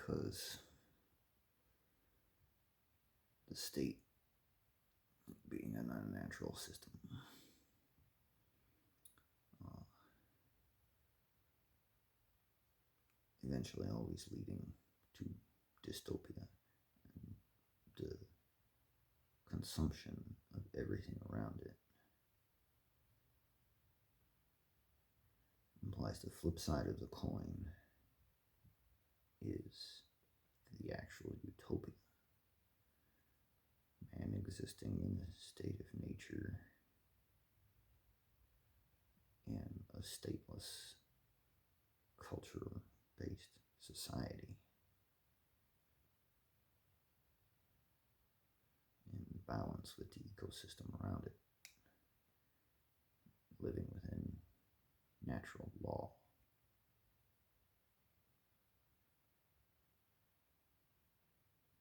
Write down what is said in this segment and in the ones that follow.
because the state, being an unnatural system, uh, eventually always leading to dystopia and the consumption of everything around it, implies the flip side of the coin is the actual utopia. Man existing in a state of nature in a stateless, culture based society in balance with the ecosystem around it, living within natural law.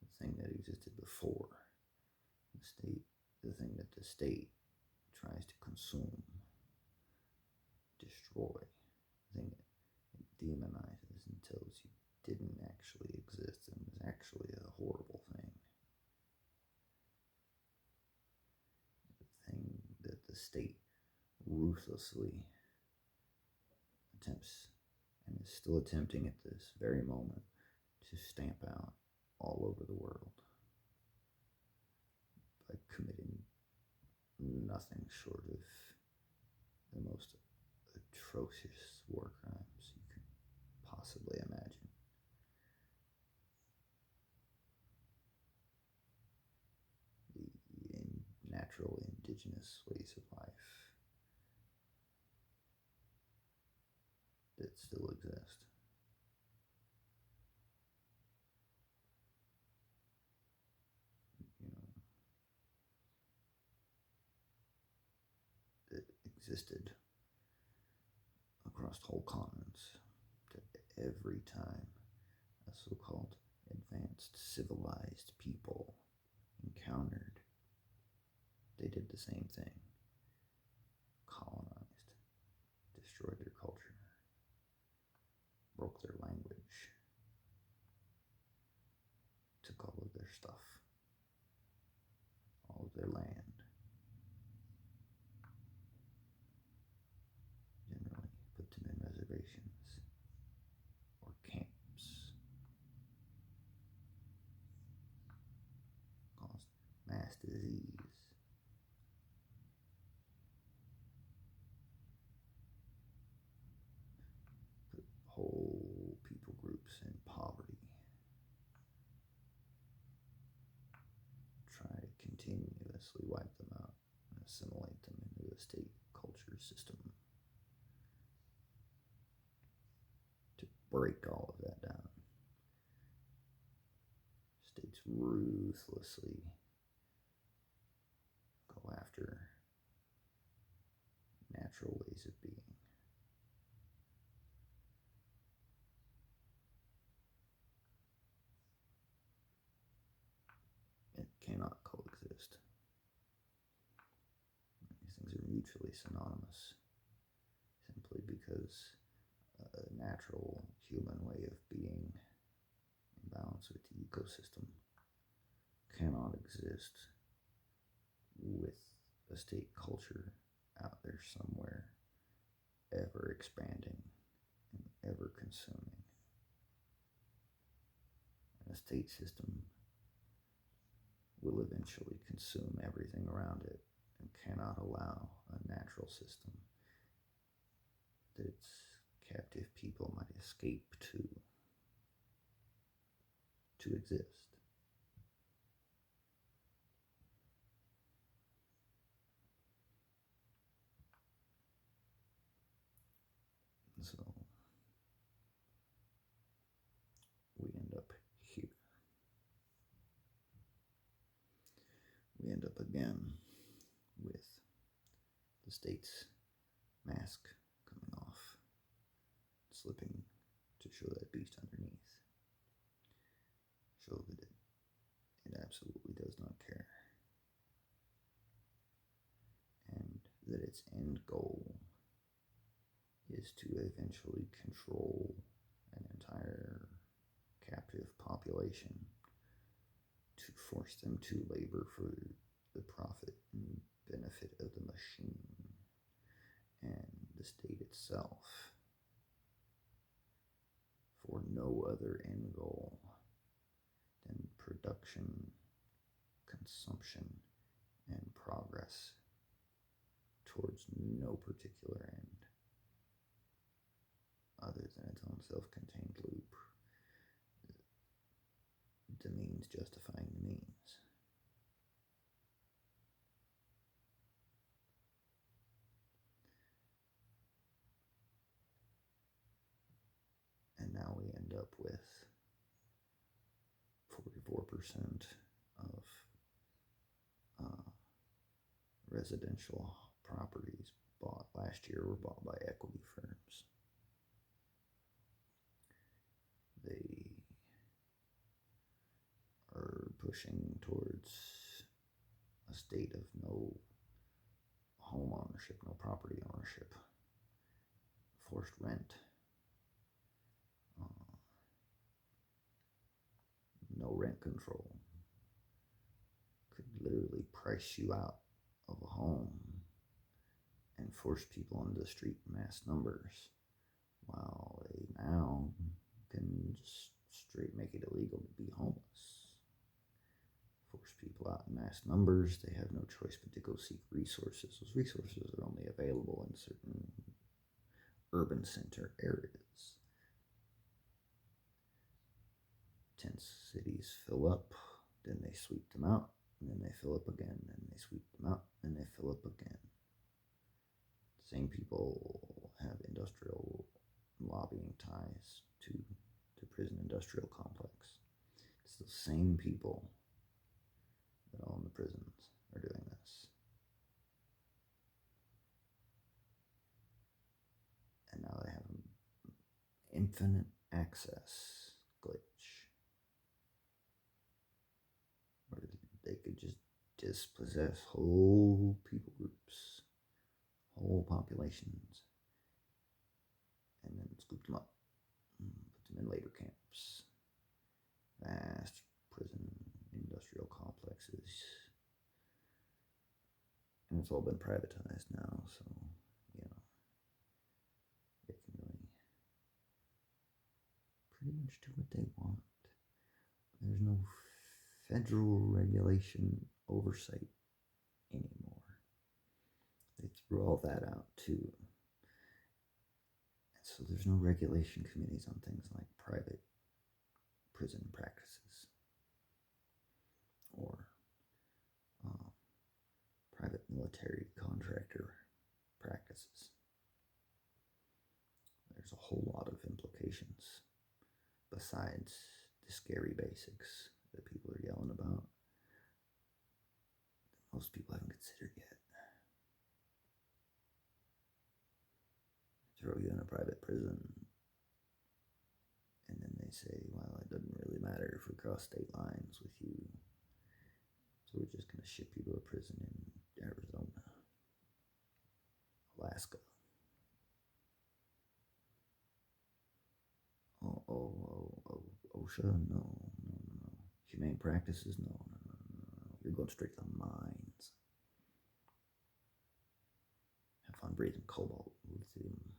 The thing that existed before the state, the thing that the state tries to consume, destroy, the thing it demonizes and tells you didn't actually exist and was actually a horrible thing. The thing that the state ruthlessly attempts and is still attempting at this very moment to stamp out all over the world by committing nothing short of the most atrocious war crimes you could possibly imagine. The natural indigenous ways of life that still exist. You know, that existed across whole continents, that every time a so-called advanced civilized people encountered, they did the same thing. Colonized, destroyed their culture, broke their language, took all of their stuff, all of their land, generally put them in reservations or camps, caused mass disease, put whole people groups in poverty, try to continuously wipe them out and assimilate them into the state culture system, to break all of that down. States ruthlessly go after natural ways of being. It cannot coexist. These things are mutually synonymous simply because a natural human way of being in balance with the ecosystem cannot exist with a state culture out there somewhere ever expanding and ever consuming. And a state system will eventually consume everything around it and cannot allow a natural system that its captive people might escape to exist. So we end up here. We end up again with the state's mask coming off, slipping to show that beast underneath. Show that it absolutely does not care. And that its end goal is to eventually control an entire captive population to force them to labor for the profit and benefit of the machine and the state itself for no other end goal than production, consumption, and progress towards no particular end other than its own self-contained loop, the means justifying the means. And now we end up with 44% of residential properties bought last year were bought by equity firms. They are pushing towards a state of no home ownership, no property ownership, forced rent, no rent control. Could literally price you out of a home and force people onto the street in mass numbers, while they now can just straight make it illegal to be homeless. Force people out in mass numbers. They have no choice but to go seek resources. Those resources are only available in certain urban center areas. Tent cities fill up, then they sweep them out, and then they fill up again, and they sweep them out, and they fill up again. The same people have industrial lobbying ties to the prison industrial complex. It's the same people that own the prisons are doing this. And now they have an infinite access glitch where they could just dispossess whole people groups, whole populations, and then scoop them up and put them in labor camps, vast prison industrial complexes. And it's all been privatized now, so they can really pretty much do what they want. There's no federal regulation oversight anymore. They threw all that out too. And so there's no regulation committees on things like private prison practices or private military contractor practices. There's a whole lot of implications besides the scary basics that people are yelling about that most people haven't considered yet. Throw you in a private prison, and then they say, well, it doesn't really matter if we cross state lines with you, so we're just going to ship you to a prison in Arizona, Alaska. OSHA? No. Humane practices? No. You're going straight to the mines. Have fun breathing cobalt, lithium.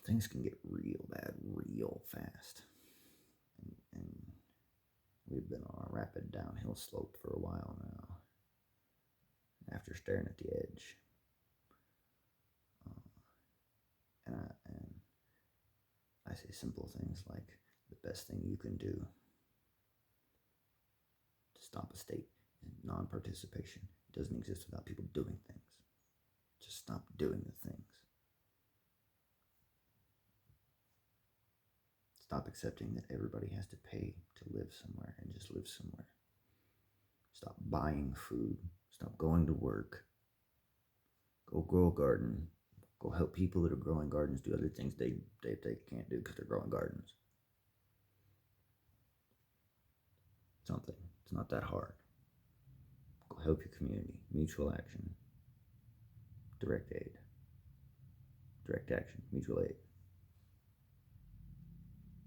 Things can get real bad real fast. And we've been on a rapid downhill slope for a while now. After staring at the edge. And I say simple things like the best thing you can do to stop a state is non-participation. It doesn't exist without people doing things. Just stop doing the things. Stop accepting that everybody has to pay to live somewhere and just live somewhere. Stop buying food. Stop going to work. Go grow a garden. Go help people that are growing gardens do other things they can't do because they're growing gardens. Something. It's not that hard. Go help your community. Mutual action. Direct aid. Direct action. Mutual aid.